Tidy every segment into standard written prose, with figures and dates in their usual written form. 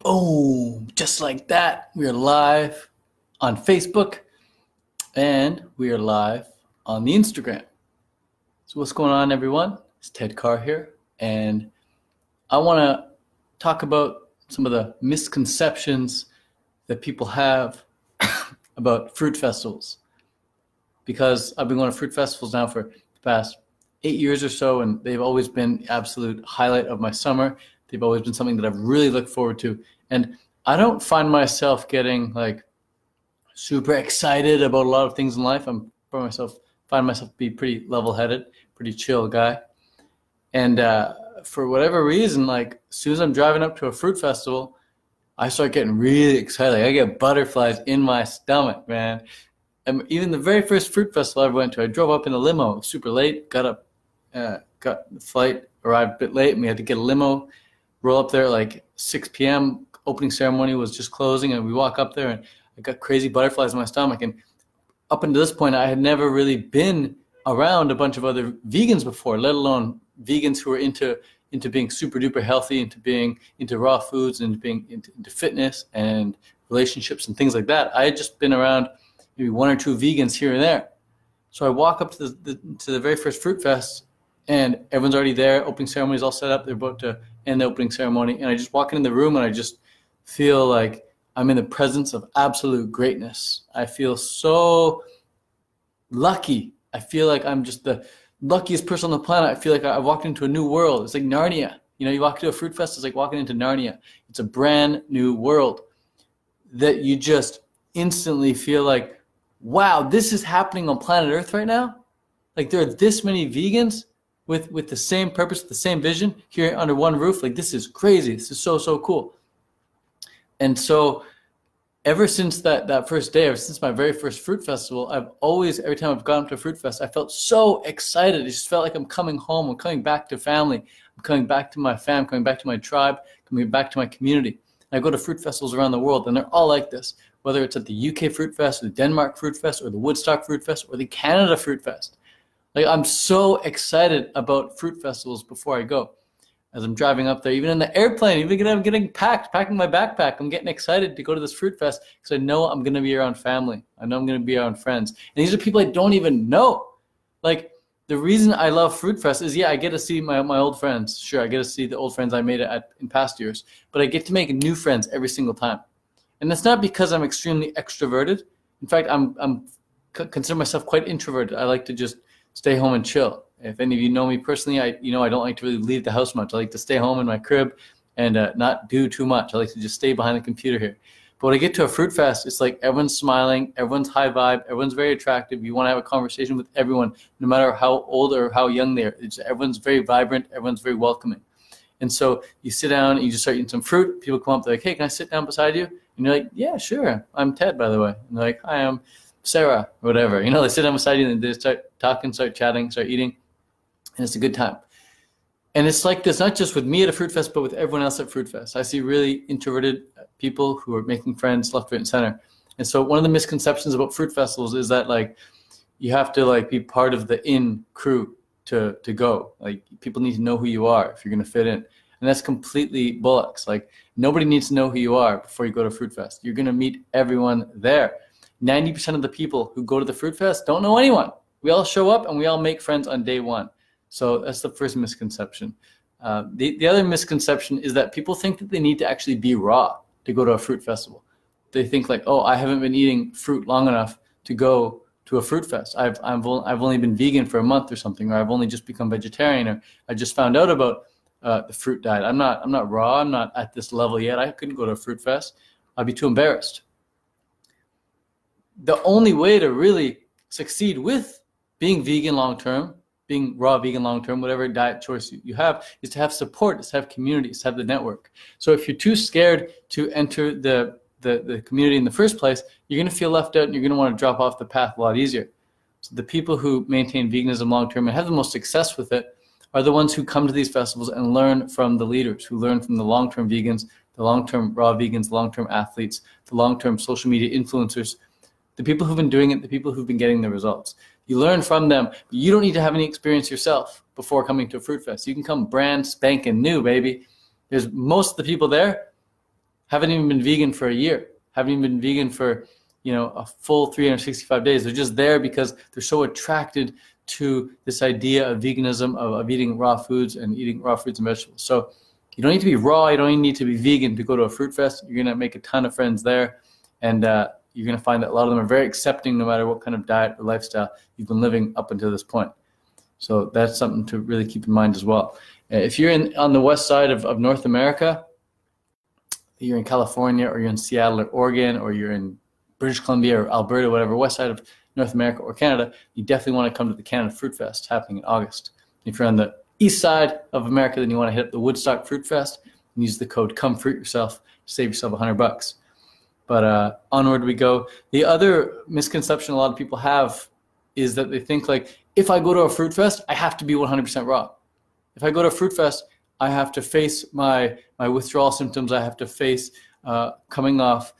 Boom, just like that. We are live on Facebook and we are live on the Instagram. So what's going on, everyone? It's Ted Carr here, and I want to talk about some of the misconceptions that people have about fruit festivals, because I've been going to fruit festivals now for the past 8 years or so, and they've always been the absolute highlight of my summer. They've always been something that I've really looked forward to. And I don't find myself getting like super excited about a lot of things in life. Find myself to be pretty level-headed, pretty chill guy. And for whatever reason, like as soon as I'm driving up to a fruit festival, I start getting really excited. Like, I get butterflies in my stomach, man. And even the very first fruit festival I ever went to, I drove up in a limo super late, got the flight, arrived a bit late, and we had to get a limo, roll up there at like 6 p.m. Opening ceremony was just closing, and we walk up there, and I got crazy butterflies in my stomach. And up until this point, I had never really been around a bunch of other vegans before, let alone vegans who are into being super duper healthy, into being into raw foods, and being into fitness and relationships and things like that. I had just been around maybe one or two vegans here and there. So I walk up to the very first fruit fest, and everyone's already there. Opening ceremony is all set up. They're about to end the opening ceremony, and I just walk into the room, and I just feel like I'm in the presence of absolute greatness. I feel so lucky. I feel like I'm just the luckiest person on the planet. I feel like I walked into a new world. It's like Narnia. You know, you walk to a fruit fest, it's like walking into Narnia. It's a brand new world that you just instantly feel like, wow, this is happening on planet Earth right now. Like, there are this many vegans with the same purpose, the same vision here under one roof. Like, this is crazy. This is so, so cool. And so ever since that first day, ever since my very first fruit festival, I've always, every time I've gone to a fruit fest, I felt so excited. It just felt like I'm coming home. I'm coming back to family. I'm coming back to my fam, coming back to my tribe, coming back to my community. And I go to fruit festivals around the world, and they're all like this, whether it's at the UK Fruit Fest, or the Denmark Fruit Fest, or the Woodstock Fruit Fest, or the Canada Fruit Fest. Like, I'm so excited about fruit festivals before I go. As I'm driving up there, even in the airplane, even I'm getting packing my backpack, I'm getting excited to go to this fruit fest because I know I'm going to be around family. I know I'm going to be around friends. And these are people I don't even know. Like, the reason I love fruit fest is, yeah, I get to see my old friends. Sure, I get to see the old friends I made in past years, but I get to make new friends every single time. And that's not because I'm extremely extroverted. In fact, I'm consider myself quite introverted. I like to just stay home and chill. If any of you know me personally, I don't like to really leave the house much. I like to stay home in my crib and not do too much. I like to just stay behind the computer here. But when I get to a fruit fest, it's like everyone's smiling, everyone's high vibe, everyone's very attractive. You want to have a conversation with everyone, no matter how old or how young they are. Everyone's very vibrant, everyone's very welcoming. And so you sit down and you just start eating some fruit. People come up, they're like, hey, can I sit down beside you? And you're like, yeah, sure. I'm Ted, by the way. And they're like, hi, I'm Sarah, or whatever. You know, they sit down beside you and they start talking, start chatting, start eating. And it's a good time. And it's like this, not just with me at a fruit fest, but with everyone else at fruit fest. I see really introverted people who are making friends left, right, and center. And so one of the misconceptions about fruit festivals is that, like, you have to, like, be part of the in crew to go. Like, people need to know who you are if you're going to fit in. And that's completely bullocks. Like, nobody needs to know who you are before you go to fruit fest. You're going to meet everyone there. 90% of the people who go to the fruit fest don't know anyone. We all show up and we all make friends on day one. So that's the first misconception. The other misconception is that people think that they need to actually be raw to go to a fruit festival. They think like, oh, I haven't been eating fruit long enough to go to a fruit fest. I've only been vegan for a month or something, or I've only just become vegetarian, or I just found out about the fruit diet. I'm not raw. I'm not at this level yet. I couldn't go to a fruit fest. I'd be too embarrassed. The only way to really succeed with being vegan long term, being raw vegan long-term, whatever diet choice you have, is to have support, is to have communities, to have the network. So if you're too scared to enter the community in the first place, you're going to feel left out and you're going to want to drop off the path a lot easier. So the people who maintain veganism long-term and have the most success with it are the ones who come to these festivals and learn from the leaders, who learn from the long-term vegans, the long-term raw vegans, the long-term athletes, the long-term social media influencers, the people who've been doing it, the people who've been getting the results. You learn from them, but you don't need to have any experience yourself before coming to a fruit fest. You can come brand spanking new, baby. There's most of the people there haven't even been vegan for a year, haven't even been vegan for, a full 365 days. They're just there because they're so attracted to this idea of veganism, of eating raw foods and eating raw fruits and vegetables. So you don't need to be raw, you don't even need to be vegan to go to a fruit fest. You're gonna make a ton of friends there, and you're gonna find that a lot of them are very accepting no matter what kind of diet or lifestyle you've been living up until this point. So that's something to really keep in mind as well. If you're on the west side of North America, you're in California, or you're in Seattle or Oregon, or you're in British Columbia or Alberta, whatever, west side of North America or Canada, you definitely want to come to the Canada Fruit Fest happening in August. If you're on the east side of America, then you want to hit up the Woodstock Fruit Fest and use the code COMEFRUITYOURSELF to save yourself $100. But onward we go. The other misconception a lot of people have is that they think, like, if I go to a fruit fest, I have to be 100% raw. If I go to a fruit fest, I have to face my withdrawal symptoms. I have to face coming off,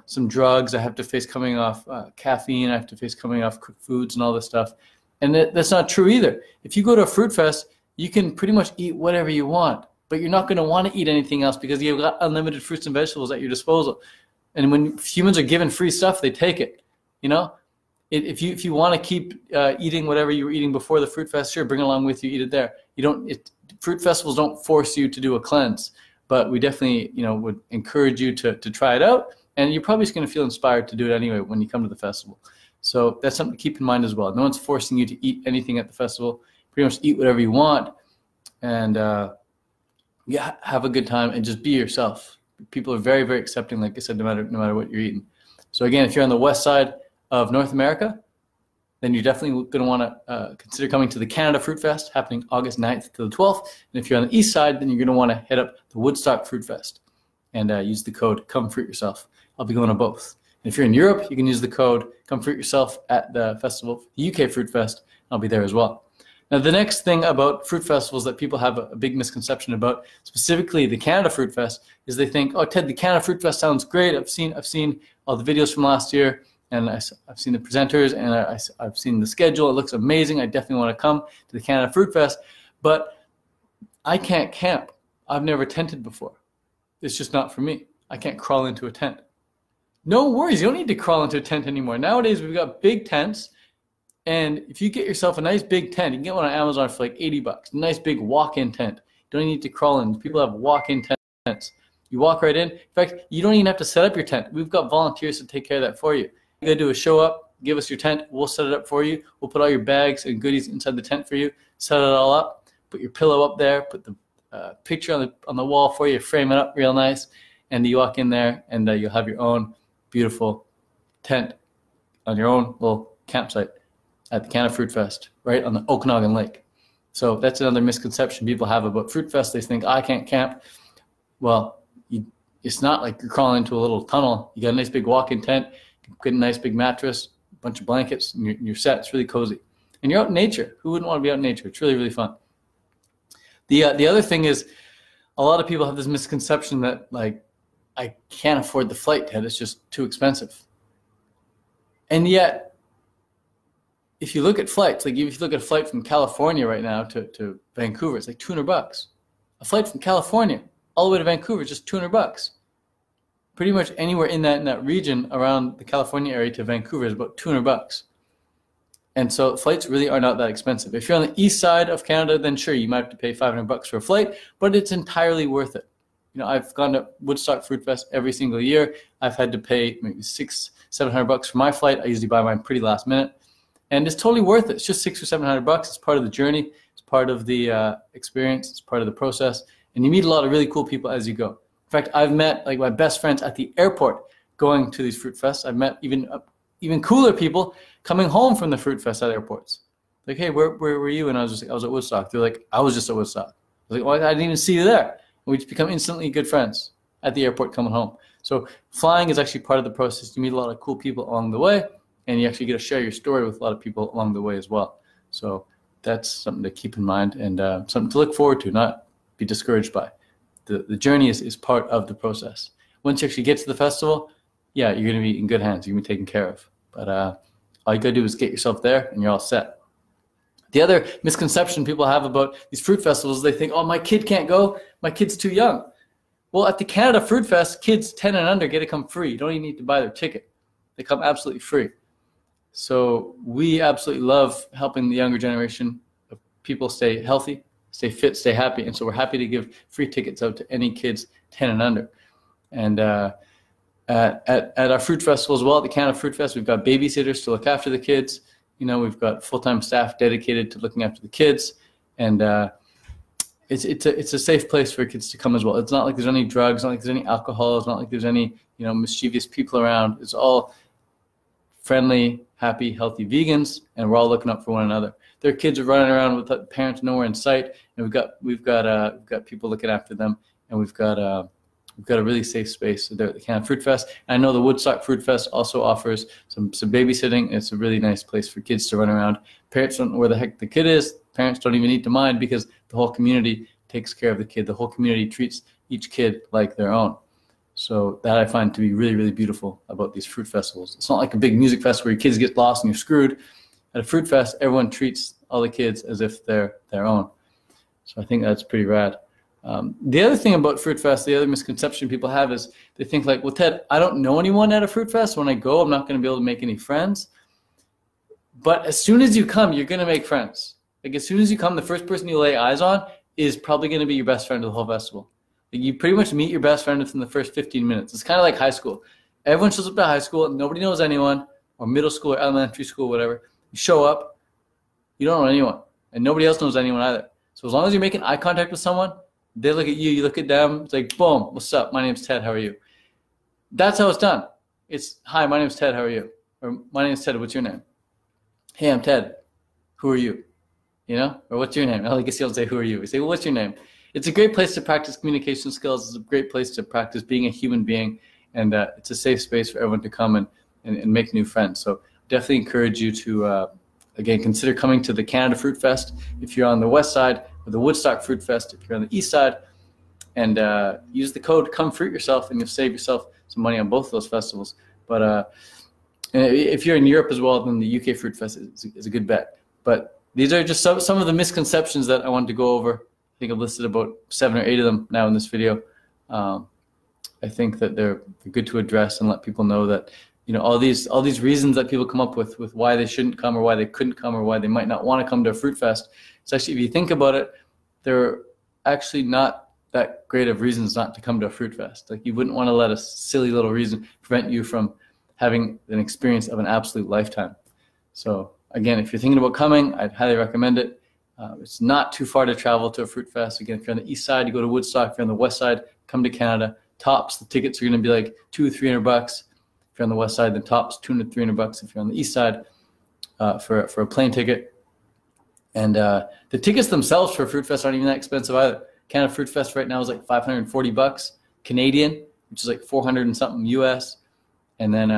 some drugs. I have to face coming off caffeine. I have to face coming off cooked foods and all this stuff. And that's not true either. If you go to a fruit fest, you can pretty much eat whatever you want, but you're not going to want to eat anything else because you've got unlimited fruits and vegetables at your disposal. And when humans are given free stuff, they take it. If you want to keep eating whatever you were eating before the fruit fest, sure, bring it along with you, eat it there. Fruit festivals don't force you to do a cleanse, but we definitely would encourage you to try it out. And you're probably just going to feel inspired to do it anyway when you come to the festival. So that's something to keep in mind as well. No one's forcing you to eat anything at the festival. Pretty much eat whatever you want, and have a good time and just be yourself. People are very, very accepting, like I said, no matter what you're eating. So again, if you're on the west side of North America, then you're definitely going to want to consider coming to the Canada Fruit Fest happening August 9th to the 12th. And if you're on the east side, then you're going to want to head up the Woodstock Fruit Fest and use the code COMEFRUITYOURSELF. I'll be going to both. And if you're in Europe, you can use the code COMEFRUITYOURSELF at the festival, the UK Fruit Fest. I'll be there as well. Now, the next thing about fruit festivals that people have a big misconception about, specifically the Canada Fruit Fest, is they think, oh, Ted, the Canada Fruit Fest sounds great. I've seen all the videos from last year, and I've seen the presenters, and I've seen the schedule. It looks amazing. I definitely want to come to the Canada Fruit Fest, but I can't camp. I've never tented before. It's just not for me. I can't crawl into a tent. No worries. You don't need to crawl into a tent anymore. Nowadays, we've got big tents. And if you get yourself a nice big tent, you can get one on Amazon for like $80. A nice big walk-in tent. You don't need to crawl in. People have walk-in tents. You walk right in. In fact, you don't even have to set up your tent. We've got volunteers to take care of that for you. You gotta do is show up, give us your tent, we'll set it up for you. We'll put all your bags and goodies inside the tent for you, set it all up, put your pillow up there, put the picture on the wall for you, frame it up real nice, and you walk in there and you'll have your own beautiful tent on your own little campsite at the Canada Fruit Fest, right on the Okanagan Lake. So that's another misconception people have about Fruit Fest. They think, I can't camp. Well, it's not like you're crawling into a little tunnel. You got a nice big walk-in tent, get a nice big mattress, a bunch of blankets, and you're set. It's really cozy. And you're out in nature. Who wouldn't want to be out in nature? It's really, really fun. The other thing is, a lot of people have this misconception that, like, I can't afford the flight, Ted. It's just too expensive. And yet, if you look at flights, like if you look at a flight from California right now to Vancouver, it's like $200. A flight from California all the way to Vancouver is just $200. Pretty much anywhere in that region around the California area to Vancouver is about $200. And so flights really are not that expensive. If you're on the east side of Canada, then sure, you might have to pay $500 for a flight, but it's entirely worth it. I've gone to Woodstock Fruit Fest every single year. I've had to pay maybe $600-700 for my flight. I usually buy mine pretty last minute. And it's totally worth it. It's just $600 or $700. It's part of the journey. It's part of the experience. It's part of the process. And you meet a lot of really cool people as you go. In fact, I've met like my best friends at the airport going to these fruit fests. I've met even cooler people coming home from the fruit fest at airports. Like, hey, where were you? And I was at Woodstock. They're like, I was just at Woodstock. I was like, well, I didn't even see you there. And we just become instantly good friends at the airport coming home. So flying is actually part of the process. You meet a lot of cool people along the way. And you actually get to share your story with a lot of people along the way as well. So that's something to keep in mind and something to look forward to, not be discouraged by. The journey is part of the process. Once you actually get to the festival, yeah, you're going to be in good hands. You're going to be taken care of. But all you got to do is get yourself there and you're all set. The other misconception people have about these fruit festivals, they think, oh, my kid can't go. My kid's too young. Well, at the Canada Fruit Fest, kids 10 and under get to come free. You don't even need to buy their ticket. They come absolutely free. So we absolutely love helping the younger generation of people stay healthy, stay fit, stay happy. And so we're happy to give free tickets out to any kids 10 and under. And at our fruit festival as well, at the Canada Fruit Fest, we've got babysitters to look after the kids. You know, we've got full-time staff dedicated to looking after the kids. And it's a safe place for kids to come as well. It's not like there's any drugs, not like there's any alcohol, it's not like there's any, you know, mischievous people around. It's all friendly, happy, healthy vegans, and we're all looking up for one another. Their kids are running around with parents nowhere in sight, and we've got people looking after them, and we've got a really safe space there at the Canada Fruit Fest. And I know the Woodstock Fruit Fest also offers some babysitting. It's a really nice place for kids to run around. Parents don't know where the heck the kid is. Parents don't even need to mind because the whole community takes care of the kid. The whole community treats each kid like their own. So that I find to be really, really beautiful about these fruit festivals. It's not like a big music fest where your kids get lost and you're screwed. At a fruit fest, everyone treats all the kids as if they're their own. So I think that's pretty rad. The other thing about Fruit Fest, the other misconception people have is they think like, well, Ted, I don't know anyone at a Fruit Fest. When I go, I'm not going to be able to make any friends. But as soon as you come, you're going to make friends. Like as soon as you come, the first person you lay eyes on is probably going to be your best friend of the whole festival. Like you pretty much meet your best friend within the first 15 minutes. It's kind of like high school. Everyone shows up to high school and nobody knows anyone, or middle school or elementary school, whatever. You show up, you don't know anyone, and nobody else knows anyone either. So as long as you're making eye contact with someone, they look at you, you look at them, it's like, boom, what's up? My name's Ted, how are you? That's how it's done. It's, hi, my name's Ted, how are you? Or my name's Ted, what's your name? Hey, I'm Ted, who are you? You know, or what's your name? I guess you don't say, who are you? You say, well, what's your name? It's a great place to practice communication skills. It's a great place to practice being a human being. And it's a safe space for everyone to come and make new friends. So definitely encourage you to, again, consider coming to the Canada Fruit Fest if you're on the west side, or the Woodstock Fruit Fest if you're on the east side. And use the code Come Fruit Yourself, and you'll save yourself some money on both of those festivals. But if you're in Europe as well, then the UK Fruit Fest is a good bet. But these are just some of the misconceptions that I wanted to go over. I think I've listed about 7 or 8 of them now in this video. I think that they're good to address and let people know that, you know, all these reasons that people come up with why they shouldn't come or why they couldn't come or why they might not want to come to a fruit fest. It's actually, if you think about it, they're actually not that great of reasons not to come to a fruit fest. Like you wouldn't want to let a silly little reason prevent you from having an experience of an absolute lifetime. So again, if you're thinking about coming, I'd highly recommend it. It's not too far to travel to a fruit fest. Again, if you're on the east side, you go to Woodstock. If you're on the west side, come to Canada. Tops, the tickets are going to be like $200 or $300. If you're on the west side, then tops $200, $300. If you're on the east side, for a plane ticket. And the tickets themselves for a fruit fest aren't even that expensive either. Canada Fruit Fest right now is like $540 Canadian, which is like 400 and something US. And then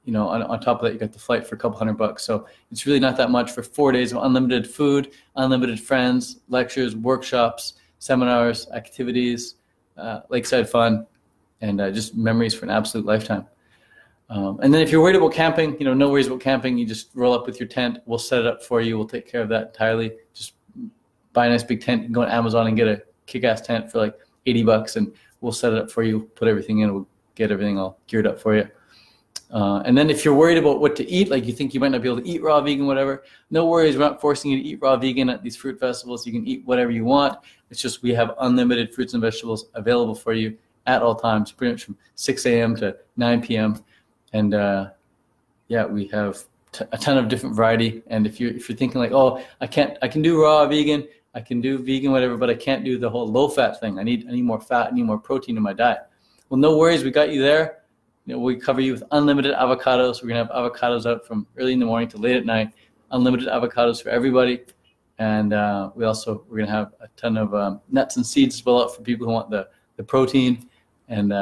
you know, on top of that, you got the flight for a couple $100. So it's really not that much for 4 days of unlimited food, unlimited friends, lectures, workshops, seminars, activities, lakeside fun, and just memories for an absolute lifetime. And then if you're worried about camping, you know, no worries about camping. You just roll up with your tent. We'll set it up for you. We'll take care of that entirely. Just buy a nice big tent. You can go on Amazon and get a kick-ass tent for like $80, and we'll set it up for you. Put everything in. We'll get everything all geared up for you. And then if you're worried about what to eat, like you think you might not be able to eat raw vegan, whatever, no worries. We're not forcing you to eat raw vegan at these fruit festivals. You can eat whatever you want. It's just we have unlimited fruits and vegetables available for you at all times, pretty much from 6 a.m. to 9 p.m. And yeah, we have a ton of different variety. And if you're thinking like, oh, I can do raw vegan, I can do vegan, whatever, but I can't do the whole low-fat thing. I need more fat, I need more protein in my diet. Well, no worries. We got you there. You know, we cover you with unlimited avocados. We're gonna have avocados out from early in the morning to late at night. Unlimited avocados for everybody, and we're gonna have a ton of nuts and seeds as well out for people who want the protein. And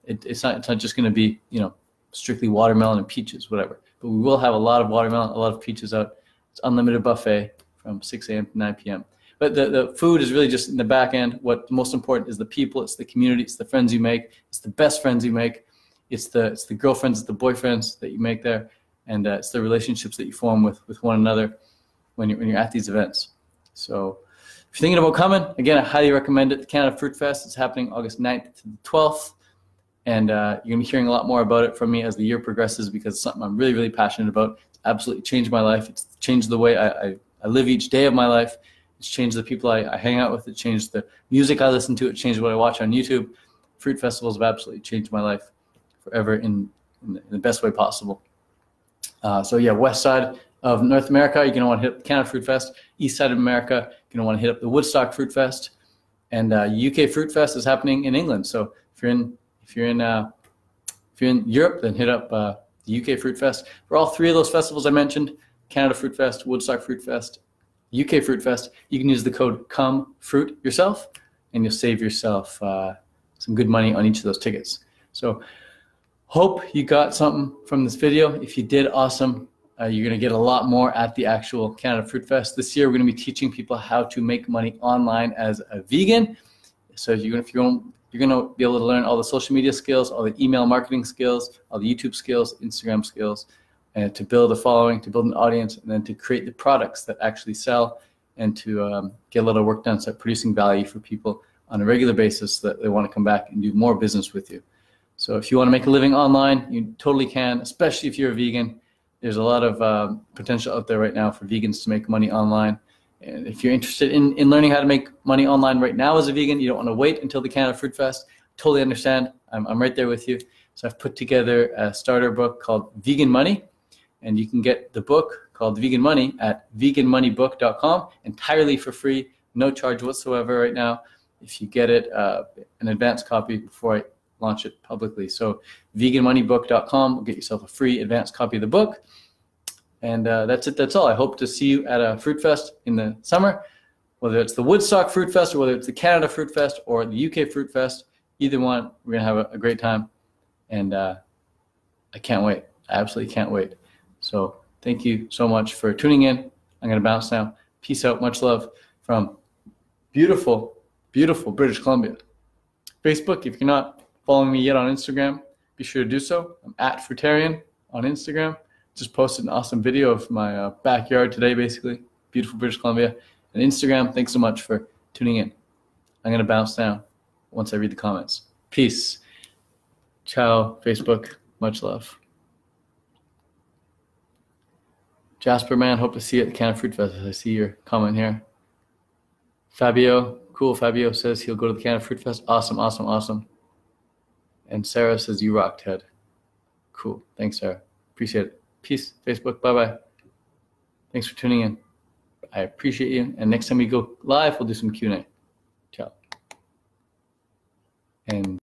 it's not just gonna be, you know, strictly watermelon and peaches, whatever. But we will have a lot of watermelon, a lot of peaches out. It's unlimited buffet from 6 a.m. to 9 p.m. But the food is really just in the back end. What's most important is the people. It's the community. It's the friends you make. It's the best friends you make. It's the girlfriends, it's the boyfriends that you make there, and it's the relationships that you form with one another when you're at these events. So If you're thinking about coming, again, I highly recommend it. The Canada Fruit Fest is happening August 9th to the 12th. And you're going to be hearing a lot more about it from me as the year progresses, because it's something I'm really, really passionate about. It's absolutely changed my life. It's changed the way I live each day of my life. It's changed the people I hang out with. It changed the music I listen to. It changed what I watch on YouTube. Fruit festivals have absolutely changed my life forever in the best way possible. So yeah, west side of North America, you're going to want to hit up the Canada Fruit Fest. East side of America, you're going to want to hit up the Woodstock Fruit Fest. And UK Fruit Fest is happening in England. So if you're in Europe, then hit up the UK Fruit Fest. For all three of those festivals I mentioned, Canada Fruit Fest, Woodstock Fruit Fest, UK Fruit Fest, you can use the code COMEFRUIT yourself, and you'll save yourself some good money on each of those tickets. So hope you got something from this video. If you did, awesome. You're going to get a lot more at the actual Canada Fruit Fest. This year, we're going to be teaching people how to make money online as a vegan. So if you're going to be able to learn all the social media skills, all the email marketing skills, all the YouTube skills, Instagram skills, and to build a following, to build an audience, and then to create the products that actually sell, and to get a lot of work done, start producing value for people on a regular basis so that they want to come back and do more business with you. So if you want to make a living online, you totally can, especially if you're a vegan. There's a lot of potential out there right now for vegans to make money online. And if you're interested in learning how to make money online right now as a vegan, you don't want to wait until the Canada Fruit Fest, totally understand. I'm right there with you. So I've put together a starter book called Vegan Money, and you can get the book called Vegan Money at veganmoneybook.com entirely for free, no charge whatsoever right now, if you get it an advanced copy before I launch it publicly. So veganmoneybook.com will get yourself a free advanced copy of the book. And that's it. That's all. I hope to see you at a Fruit Fest in the summer, whether it's the Woodstock Fruit Fest or whether it's the Canada Fruit Fest or the UK Fruit Fest. Either one, we're going to have a great time. And I can't wait. I absolutely can't wait. So thank you so much for tuning in. I'm going to bounce now. Peace out. Much love from beautiful, beautiful British Columbia. Facebook, if you're not following me yet on Instagram, be sure to do so. I'm at Fruitarian on Instagram. Just posted an awesome video of my backyard today, basically. Beautiful British Columbia. And Instagram, thanks so much for tuning in. I'm going to bounce now once I read the comments. Peace. Ciao, Facebook. Much love. Jasper, man, hope to see you at the Canada Fruit Fest. I see your comment here. Fabio, cool. Fabio says he'll go to the Canada Fruit Fest. Awesome, awesome, awesome. And Sarah says, you rock, Ted. Cool. Thanks, Sarah. Appreciate it. Peace, Facebook. Bye-bye. Thanks for tuning in. I appreciate you. And next time we go live, we'll do some Q&A. Ciao. And